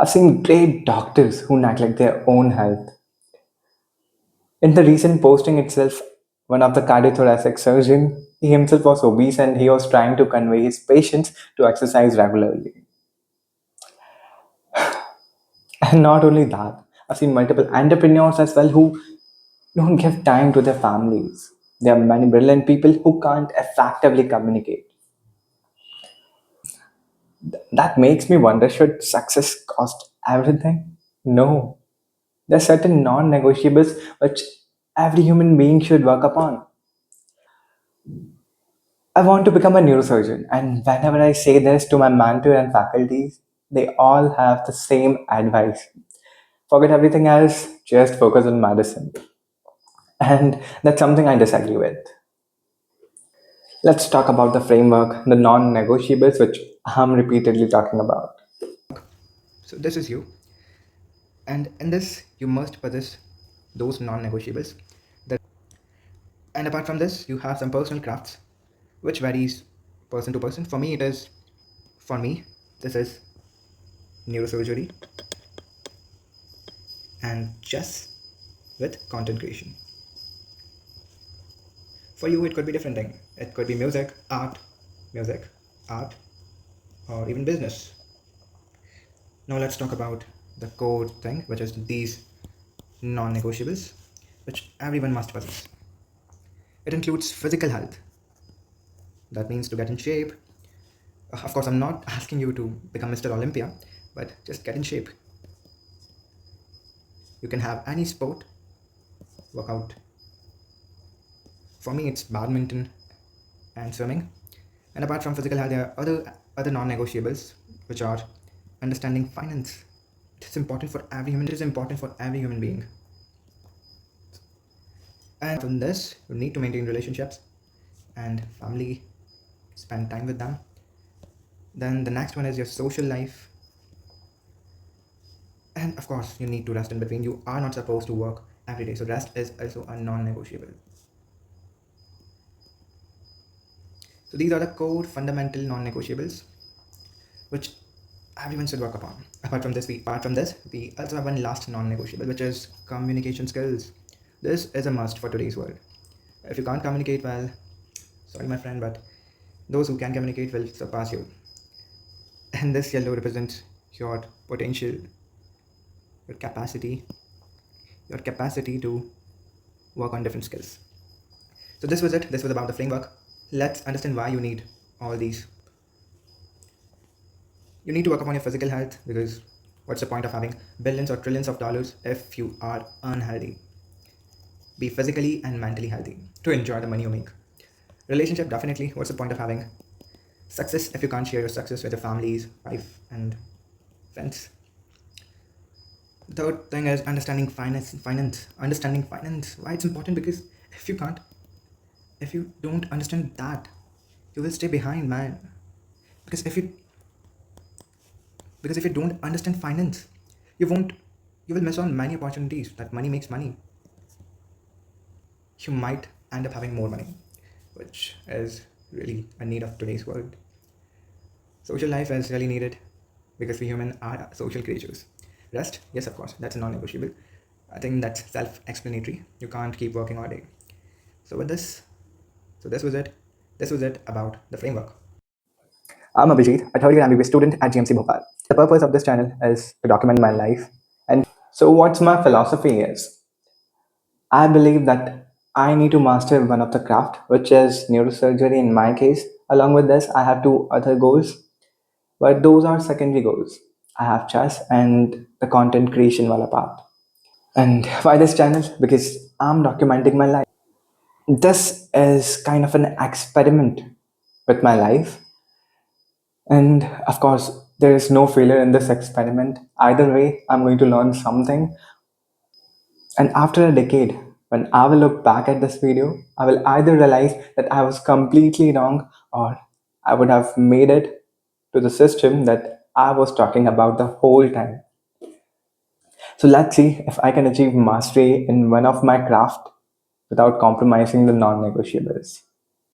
I've seen great doctors who neglect their own health. In the recent posting itself, one of the cardiothoracic surgeon, he himself was obese and he was trying to convey his patients to exercise regularly. And not only that, I've seen multiple entrepreneurs as well who don't give time to their families. There are many brilliant people who can't effectively communicate. That makes me wonder, should success cost everything? No. There are certain non negotiables which every human being should work upon. I want to become a neurosurgeon, and whenever I say this to my mentor and faculties, they all have the same advice. Forget everything else, just focus on medicine. And that's something I disagree with. Let's talk about the framework, the non negotiables, which I'm repeatedly talking about. So this is you, and in this you must possess those non-negotiables. That and apart from this, you have some personal crafts, which varies person to person. For me, this is neurosurgery and chess with content creation. For you, it could be different thing. It could be music, art, or even business. Now let's talk about the core thing, which is these non-negotiables, which everyone must possess. It includes physical health. That means to get in shape. Of course, I'm not asking you to become Mr. Olympia, but just get in shape. You can have any sport workout. For me, it's badminton and swimming. And apart from physical health, there are other non-negotiables, which are understanding finance. It is important for every human. It is important for every human being. And from this, you need to maintain relationships and family, spend time with them. Then the next one is your social life. And of course, you need to rest in between. You are not supposed to work every day. So rest is also a non-negotiable. So these are the core fundamental non-negotiables, which everyone should work upon. Apart from this, we also have one last non-negotiable, which is communication skills. This is a must for today's world. If you can't communicate well, sorry my friend, but those who can communicate will surpass you. And this yellow represents your potential, your capacity, your capacity to work on different skills. So this was it. This was about the framework. Let's understand why you need all these. You need to work upon your physical health, because what's the point of having billions or trillions of dollars if you are unhealthy? Be physically and mentally healthy to enjoy the money you make. Relationship, definitely. What's the point of having success if you can't share your success with your families, wife, and friends? Third thing is understanding finance. Understanding finance. Why it's important? Because if you don't understand that, you will stay behind, man. Because if you don't understand finance, you won't you will miss on many opportunities. That money makes money. You might end up having more money, which is really a need of today's world. Social life is really needed because we humans are social creatures. Rest, yes, of course, that's non-negotiable. I think that's self-explanatory. You can't keep working all day. So with this, so this was it. This was it about the framework. I'm Abhijit, a third year MBBS student at GMC Bhopal. The purpose of this channel is to document my life. And so, what's my philosophy is, I believe that I need to master one of the craft, which is neurosurgery in my case. Along with this, I have two other goals, but those are secondary goals. I have chess and the content creation wala part. And why this channel? Because I'm documenting my life. This is kind of an experiment with my life. And of course, there is no failure in this experiment. Either way, I'm going to learn something. And after a decade, when I will look back at this video, I will either realize that I was completely wrong, or I would have made it to the system that I was talking about the whole time. So let's see if I can achieve mastery in one of my craft without compromising the non-negotiables.